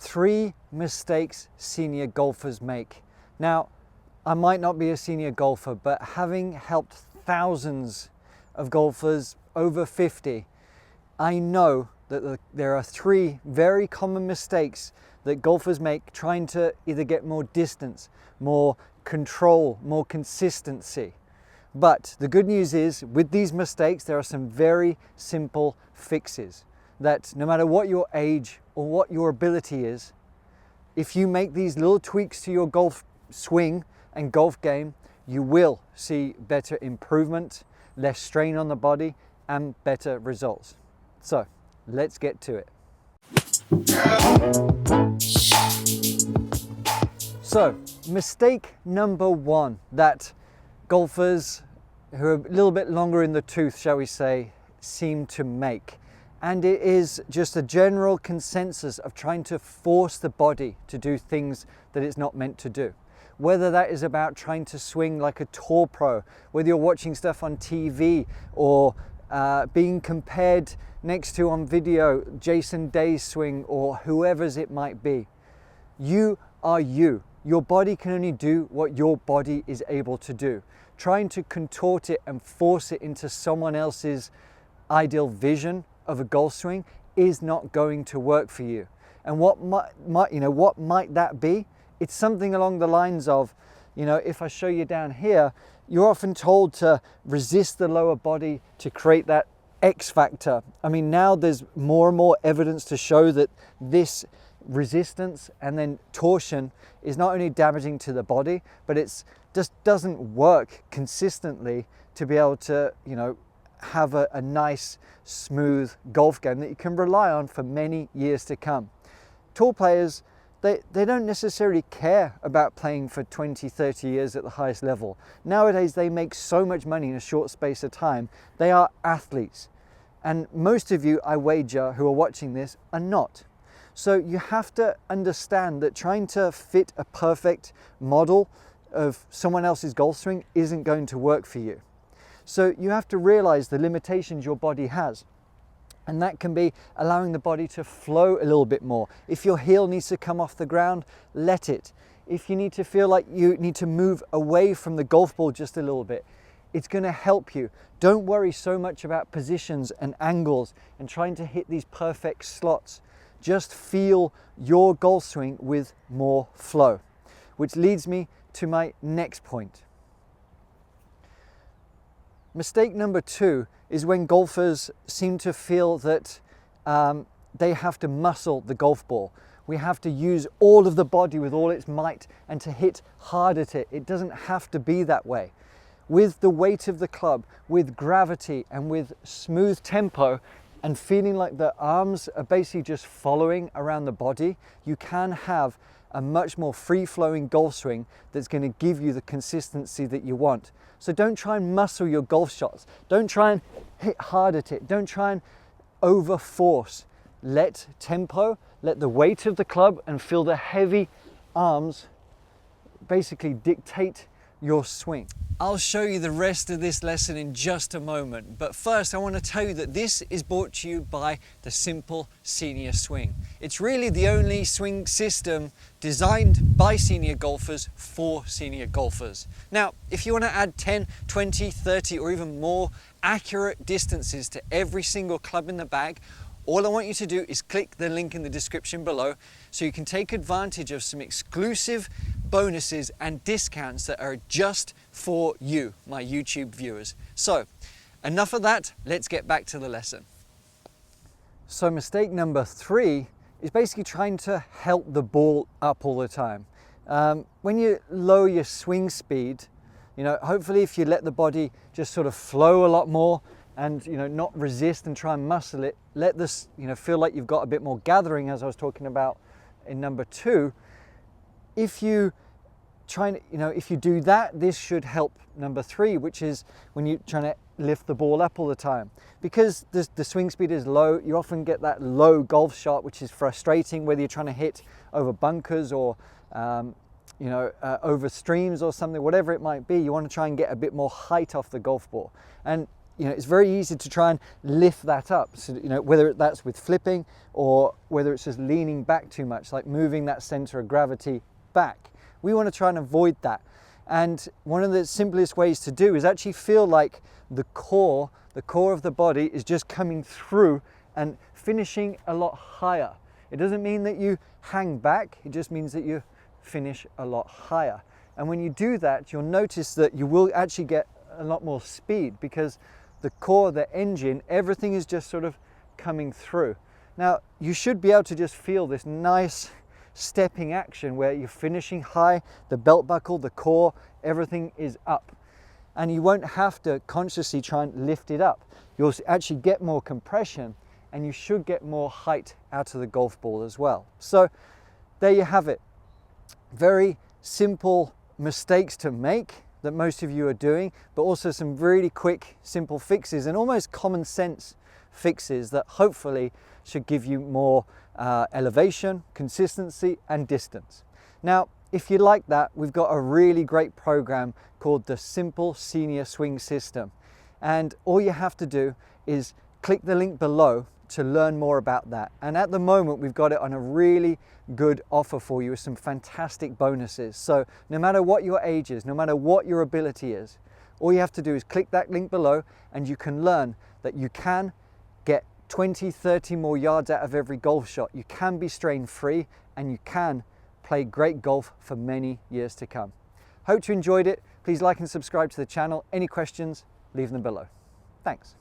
3 mistakes senior golfers make. Now, I might not be a senior golfer, but having helped thousands of golfers over 50, I know that there are 3 very common mistakes that golfers make trying to either get more distance, more control, more consistency. But the good news is, with these mistakes, there are some very simple fixes that no matter what your age or what your ability is, if you make these little tweaks to your golf swing and golf game, you will see better improvement, less strain on the body, and better results. So let's get to it. So mistake number 1 that golfers who are a little bit longer in the tooth, shall we say, seem to make. And it is just a general consensus of trying to force the body to do things that it's not meant to do. Whether that is about trying to swing like a tour pro, whether you're watching stuff on TV or being compared next to on video, Jason Day's swing or whoever's it might be. You are you. Your body can only do what your body is able to do. Trying to contort it and force it into someone else's ideal vision of a golf swing is not going to work for you. And what might that be? It's something along the lines of, if I show you down here, you're often told to resist the lower body to create that X factor. I mean, now there's more and more evidence to show that this resistance and then torsion is not only damaging to the body, but it's just doesn't work consistently to be able to, have a nice, smooth golf game that you can rely on for many years to come. Tour players, they don't necessarily care about playing for 20, 30 years at the highest level. Nowadays, they make so much money in a short space of time. They are athletes. And most of you, I wager, who are watching this are not. So you have to understand that trying to fit a perfect model of someone else's golf swing isn't going to work for you. So you have to realize the limitations your body has. And that can be allowing the body to flow a little bit more. If your heel needs to come off the ground, let it. If you need to feel like you need to move away from the golf ball just a little bit, it's going to help you. Don't worry so much about positions and angles and trying to hit these perfect slots. Just feel your golf swing with more flow. Which leads me to my next point. Mistake number 2 is when golfers seem to feel that they have to muscle the golf ball. We have to use all of the body with all its might and to hit hard at it. It doesn't have to be that way. With the weight of the club, with gravity and with smooth tempo and feeling like the arms are basically just following around the body, you can have a much more free-flowing golf swing that's going to give you the consistency that you want. So don't try and muscle your golf shots. Don't try and hit hard at it. Don't try and over-force. Let tempo, let the weight of the club and feel the heavy arms basically dictate your swing. I'll show you the rest of this lesson in just a moment, but first I want to tell you that this is brought to you by the Simple Senior Swing. It's really the only swing system designed by senior golfers for senior golfers. Now, if you want to add 10, 20, 30 or even more accurate distances to every single club in the bag, all I want you to do is click the link in the description below so you can take advantage of some exclusive bonuses and discounts that are just for you, my YouTube viewers. So, enough of that, let's get back to the lesson. So mistake number 3 is basically trying to help the ball up all the time. When you lower your swing speed, hopefully if you let the body just sort of flow a lot more and not resist and try and muscle it, let this feel like you've got a bit more gathering, as I was talking about in number 2. If you if you do that, this should help number 3, which is when you're trying to lift the ball up all the time. Because the swing speed is low, you often get that low golf shot, which is frustrating, whether you're trying to hit over bunkers or over streams or something, whatever it might be. You want to try and get a bit more height off the golf ball. And it's very easy to try and lift that up. So, whether that's with flipping or whether it's just leaning back too much, like moving that center of gravity back. We want to try and avoid that. And one of the simplest ways to do is actually feel like the core of the body is just coming through and finishing a lot higher. It doesn't mean that you hang back, it just means that you finish a lot higher. And when you do that, you'll notice that you will actually get a lot more speed, because the core, the engine, everything is just sort of coming through. Now, you should be able to just feel this nice stepping action where you're finishing high, the belt buckle, the core, everything is up. And you won't have to consciously try and lift it up. You'll actually get more compression, and you should get more height out of the golf ball as well. So there you have it. Very simple mistakes to make that most of you are doing, but also some really quick, simple fixes and almost common sense fixes that hopefully should give you more elevation, consistency, and distance. Now, if you like that, we've got a really great program called the Simple Senior Swing System. And all you have to do is click the link below to learn more about that. And at the moment, we've got it on a really good offer for you with some fantastic bonuses. So no matter what your age is, no matter what your ability is, all you have to do is click that link below, and you can learn that you can get 20, 30 more yards out of every golf shot. You can be strain free, and you can play great golf for many years to come. Hope you enjoyed it. Please like and subscribe to the channel. Any questions, leave them below. Thanks.